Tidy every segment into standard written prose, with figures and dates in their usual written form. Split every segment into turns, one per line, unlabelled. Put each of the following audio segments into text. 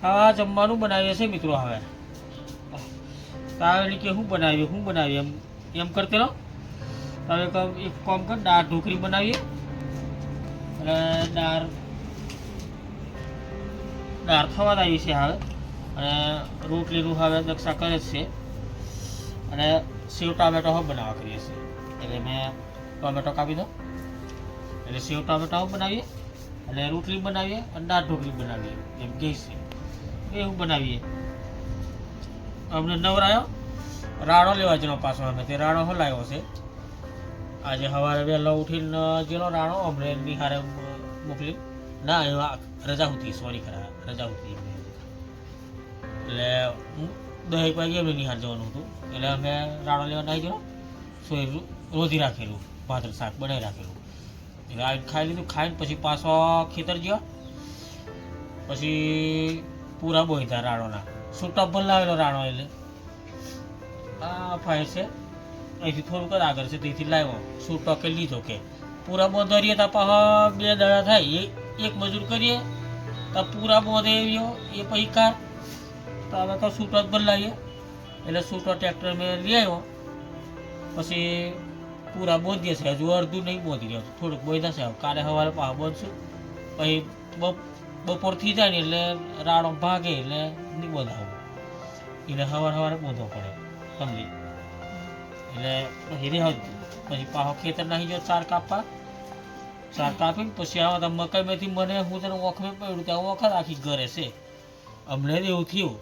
ખાવા જમવાનું બનાવીએ છે મિત્રો. હવે તારે કે શું બનાવીએ એમ કરતે રહો. હવે એક કામ કર, દાળ ઢોકળી બનાવીએ. અને દાળ થવા આવી છે હવે. અને રોટલીનું હવે દક્ષા કરે જ છે. અને સેવ ટામેટો હવે બનાવવા કરીએ છીએ. એટલે મેં ટોમેટો કાપી દો. એટલે સેવ ટામેટા બનાવીએ અને રોટલી બનાવીએ અને દાળ ઢોકળી બનાવીએ એમ કહે છે. એવું બનાવીએ. અમને નવરાયો રાડો લેવા જનો પાછો. અમે તે રાડો હો લાવ્યો છે આજે સવારે વહેલો ઉઠીને જેનો રાડો અમને નિહારે મોકલી. ના એવા રજા હતી, સોરી ખરા રજા હતી. એટલે 10 વાગે અમને નિહાર જવાનું હતું. એટલે અમે રાડો લેવા નાહી ગયો. સોય રોધી રાખેલું, ભાદર શાક બનાવી રાખેલું. એટલે આ ખાઈ લીધું. ખાઈને પછી પાછો ખેતર ગયો. પછી પૂરા બોયતા રાડોના છૂટા ભલ લાવેલો રાડો. એટલે આ ફાય છે અહીંથી થોડુંક જ આગળ છે ત્યાંથી લાવ્યો. છૂટો કે લીધો કે પૂરા બોંધરીએ તો પાછા 2 દાડા થાય. એક મજૂર કરીએ તો પૂરા બોંધે આવ્યો એ પછી કાર. તો હવે તો છૂટો જ બદલાવીએ. એટલે છૂટો ટ્રેક્ટર મેં લઈ આવ્યો. પછી પૂરા બોંધીએ છે. હજુ અડધું નહીં બોંધી રહ્યો, થોડુંક બોંધા છે. કાલે સવારે પાછા બોંધશું. પછી બપોર થઈ જાય ને એટલે રાડો ભાગે એટલે નહીં બોંધાવું. એટલે સવારે બોંધવો પડે સમજી. એટલે પછી રહેવું. પછી પાછો ખેતર નાખી ગયો ચાર કાપીને પછી આવા મકાઈમાંથી મને હું તને ઓખમે પડ્યું ત્યાં વખત આખી ઘરે છે. અમને એવું થયું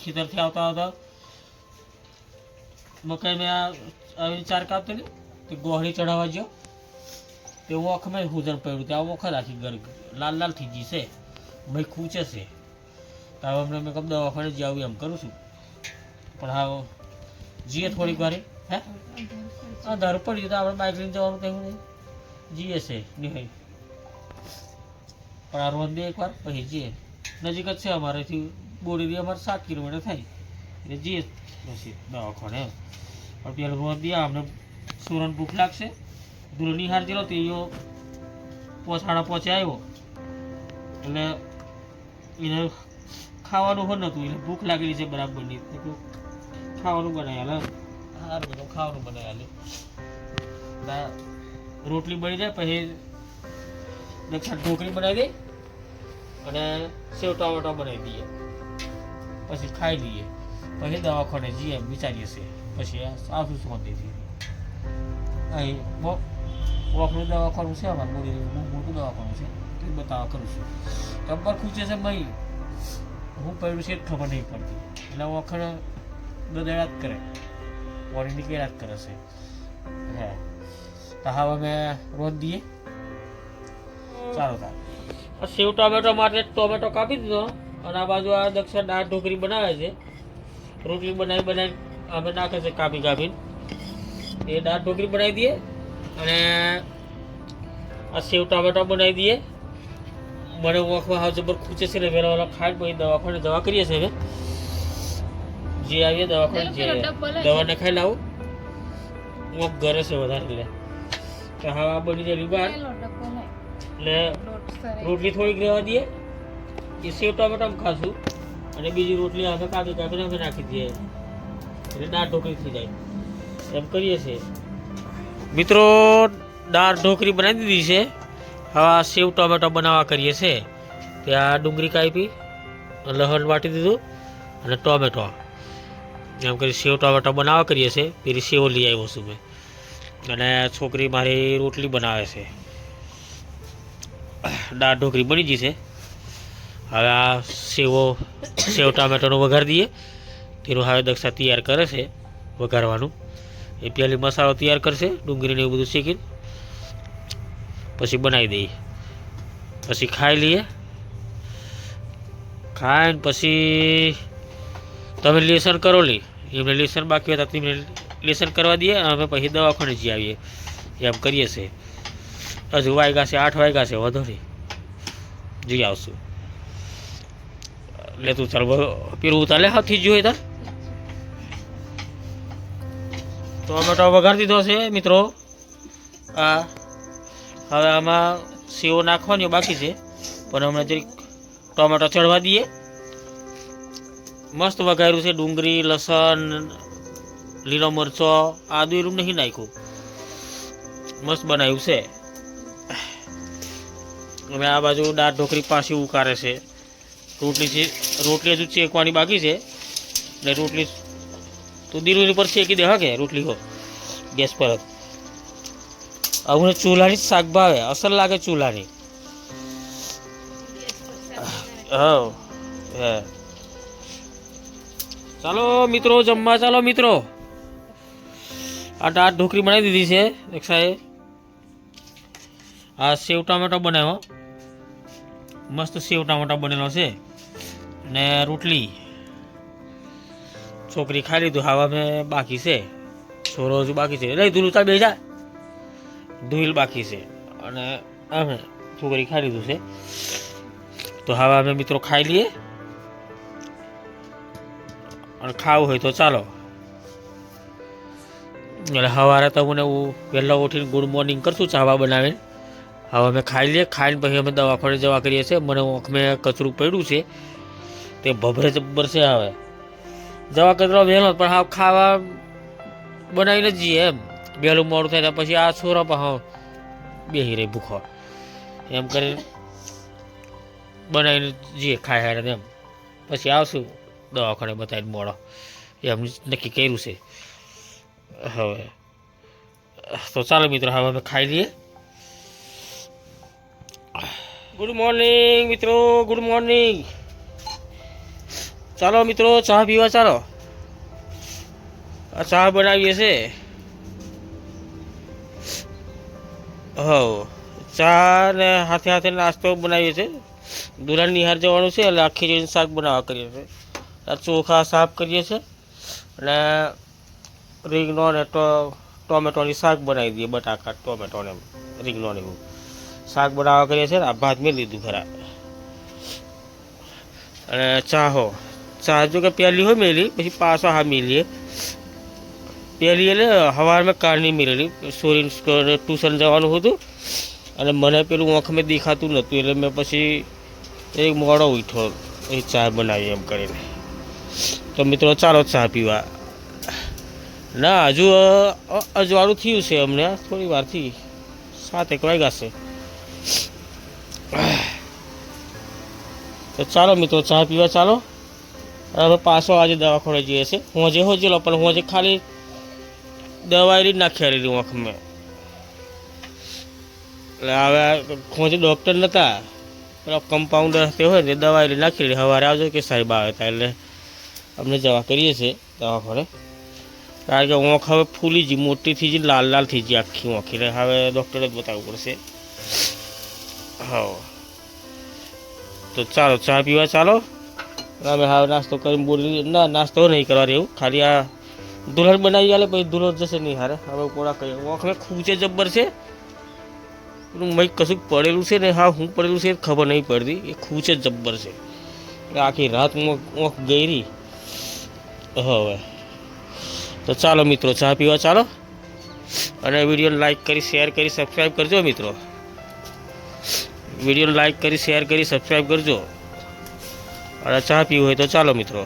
ખેતરથી આવતા મકાઈ મેં આવી 4 કાપતેલી તે ગોહળી ચડાવવા ગયો તે ઓખમે હુજન પડ્યું ત્યાં વખત આખી ઘર લાલ થઈ ગઈ છે. મેં ખૂચે છે. તો હવે હમણાં મેં કમ દવાખાને જ આવું એમ કરું છું. પણ હા જીએ થોડીક વાર હે ધાર પડી તો આપણે બાઇક લઈને જવાનું તેવું નહીં. જીએ છે નહીં પણ આ રોજ 2 વાર પછી જીએ. નજીક જ છે અમારેથી બોડીથી અમારે 7 કિલોમીટર થાય. એટલે જીએ પછી દવાખાને એમ. પણ પેલું રોજ દે અમને સુરન ભૂખ લાગશે. ધૂળ નિહાર જેલો તે યો 5:30 આવ્યો. એટલે એને ખાવાનું હોય નહોતું. એટલે ભૂખ લાગેલી છે બરાબરની. ખાવાનું બનાવી હાલે સારું બધું ખાવાનું બનાવી હાલે. રોટલી બની જાય પછી દક્ષા ઢોકળી બનાવી દે અને સેવ ટામેટા બનાવી દઈએ. પછી ખાઈ લઈએ. પછી દવાખાને જઈએ એમ વિચારીએ છીએ. પછી આવશું શાંતિથી. અહીં વોકનું દવાખાનું છે અમારે મોટું દવાખાનું છે એ બતાવવા કરું છું. ટબ્બર ખૂચે છે મય હું પડ્યું છે ખબર નહીં પડતી. એટલે વખત દોડ્યા જ કરે વળી નીકળ્યા જ કરે છે. હા તો હવે અમે રોજ દઈએ. સારું થાય. સેવ ટામેટો માટે ટોમેટો કાપી દીધો. અને આ બાજુ આ દક્ષા દાળ ઢોકળી બનાવે છે. રોટલી બનાવી અમે નાખે છે કાપીને. એ દાળ ઢોકળી બનાવી દઈએ અને આ સેવ ટામેટા બનાવી દઈએ. મને ઓખમાં હાવ જબર ખૂચે છે ને વહેલા વહેલા ખાઈ પછી દવાખાને દવા કરીએ છીએ. હવે જે આવીએ દવાખાને જે દવાને ખાઈ લાવું. ઓખ ઘરે છે વધારે. એટલે તો હા બની જાય બહાર. એટલે રોટલી થોડીક રહેવા દઈએ. એ સેવ ટામેટામાં ખાશું અને બીજી રોટલી અમે કાપીને અમે નાખી દઈએ. એટલે દાળ ઢોકળી થઈ જાય એમ કરીએ છીએ મિત્રો. દાળ ઢોકળી બનાવી દીધી છે. હવે સેવ ટામેટો બનાવવા કરીએ છીએ. ત્યાં ડુંગળી કાપી લસણ વાટી દીધું અને ટોમેટો એમ કરી સેવ ટામેટો બનાવવા કરીએ છીએ. પેલી સેવ લઈ આવ્યો છું મેં. અને છોકરી મારી રોટલી બનાવે છે. દાળ ઢોકળી બની ગઈ છે. હવે આ સેવ ટામેટોનો વઘાર દઈએ. તેનું હવે દક્ષા તૈયાર કરે છે વઘારવાનું. એ પહેલી મસાલો તૈયાર કરશે ડુંગળીને એવું બધું શેકીને પછી બનાવી દઈએ. પછી ખાઈ લઈએ. ખાઈને પછી તમે લેસન કરો લી. એમને લેસન બાકી હતા તેમને લેસન કરવા દઈએ. અમે પછી દવાખાને જઈ આવીએ એમ કરીએ છીએ. હજુ વાગ્યા છે 8 વાગ્યા છે. વધુ નહીં જઈ આવશું. એટલે તું ચાલ પેલું ઉતારે હાથથી જોઈએ તાર. ટોમેટો વઘાર દીધો છે મિત્રો. આ હવે આમાં સેવ નાખવાની બાકી છે પણ હમણાં જરીક ટોમેટો ચડવા દઈએ મસ્ત વઘાર્યું છે. ડુંગળી, લસણ, લીલો મરચો, આદુ એનું નહીં નાખ્યું, મસ્ત બનાવ્યું છે. હવે આ બાજુ દાળ ઢોકળી પાછી ઉકાળે છે. રોટલી હજુ ચેકવાની બાકી છે. ને રોટલી તો દીરુની પર શેકી દે. હા કે રોટલી હો ગેસ પર જ. હવે ચૂલાની જ શાક ભાવે, અસર લાગે ચૂલાની. હા હે ચાલો મિત્રો જમવા ચાલો મિત્રો. આ દાળ ઢોકળી બનાવી દીધી છે. એક સાહેબ આ સેવ ટામેટો બનાવ્યો, મસ્ત સેવ ટામેટો બનેલો છે. ને રોટલી છોકરી ખાઈ લીધું. ખાવા મેં બાકી છે. છોરો હજુ બાકી છે. લઈ ધૂલું ચાલ બે જા, ધૂલ બાકી છે. અને અમે છોકરી ખાઈ લીધું છે. તો હવે અમે મિત્રો ખાઈ લઈએ. અને ખાવું હોય તો ચાલો. એટલે સવારે તો મને વહેલા ઉઠીને ગુડ મોર્નિંગ કરશું ચાવા બનાવીને. હવે અમે ખાઈ લઈએ. ખાઈને પછી અમે દવાખાને જવા કરીએ છીએ. મને આંખમાં કચરું પડ્યું છે તે ભભરે જબ્બર છે. હવે જવા કરતા વહેલો પણ હા ખાવા બનાવીને જ જઈએ. એમ વહેલું મોડું થાય પછી આ છોરા પણ હા બેસી રહી ભૂખો. એમ કરીને બનાવીને જઈએ ખાઈ હારે એમ. પછી આવશું દવાખાને બતાવીને મોડો એમ નક્કી કર્યું છે. હવે તો ચાલો મિત્રો હવે અમે ખાઈ લઈએ. ગુડ મોર્નિંગ મિત્રો, ગુડ મોર્નિંગ. ચાલો મિત્રો ચા પીવા ચાલો. આ ચા બનાવીએ છે. હવ ચા ને હાથે હાથે નાસ્તો બનાવીએ છીએ. દુલ્હન નિહાર જવાનું છે એટલે આખી ખીચડીનું શાક બનાવવા કરીએ છીએ. ચોખા સાફ કરીએ છીએ અને રીંગણો ને ટોમેટોની શાક બનાવી દઈએ. બટાકા ટોમેટો ને રીંગણો ને એવું શાક બનાવવા કરીએ છીએ. આ ભાત મેં લીધું ખરા. અને ચા જો કે પહેલી હોય મેલી પછી પાછો હા મેલીએ. પહેલી એટલે સવારમાં કારની મેળેલી. સોરીને ટ્યુશન જવાનું હતું અને મને પેલું આંખમાં દેખાતું નહોતું એટલે મેં પછી એક મોડો ઉઠ્યો એ ચા બનાવી એમ કરીને. તો મિત્રો ચાલો ચા પીવા. ના હજુ અજવાળું થયું છે અમને થોડી વારથી. 7 વાગ્યા છે. તો ચાલો મિત્રો ચા પીવા ચાલો. હવે પાછો આજે દવાખાને જઈએ છીએ. હોજે હોજેલો પણ હોજે ખાલી દવાઈ નાખી આવેલી આંખમાં. એટલે હવે હોજે ડૉક્ટર નહોતા, પેલા કમ્પાઉન્ડર તે હોય ને દવાઈ નાખી લે. સવારે આવજો કે સાહેબ આવે હતા એટલે અમને જવા કરીએ છીએ દવાખાને. કારણ કે આંખ હવે ફૂલી ગઈ, મોટી થઈ ગઈ, લાલ લાલ થઈ ગઈ આખી આંખ. એટલે હવે ડૉક્ટરે જ બતાવવું પડશે. હા તો ચાલો ચા પીવા ચાલો. અમે હવે નાસ્તો કરીને બોલી ના નાસ્તો નહીં કરવા રહેવું. ખાલી આ દુલ્હન બનાવી આલે પછી દુલ્હન જશે નહીં હારે. હવે પોળા કહીએ આંખમાં ખૂંચે જબ્બર છે. મય કશું પડેલું છે ને હા હું પડેલું છે ખબર નહીં પડતી. એ ખૂંચે જબ્બર છે. એટલે આખી રાત આંખ ગઈ. હવે તો ચાલો મિત્રો ચા પીવા ચાલો. અને વિડીયોને લાઈક કરી શેર કરી સબસ્ક્રાઈબ કરજો મિત્રો. વિડીયોને લાઈક કરી શેર કરી સબસ્ક્રાઈબ કરજો. અને ચા પીવું હોય તો ચાલો મિત્રો.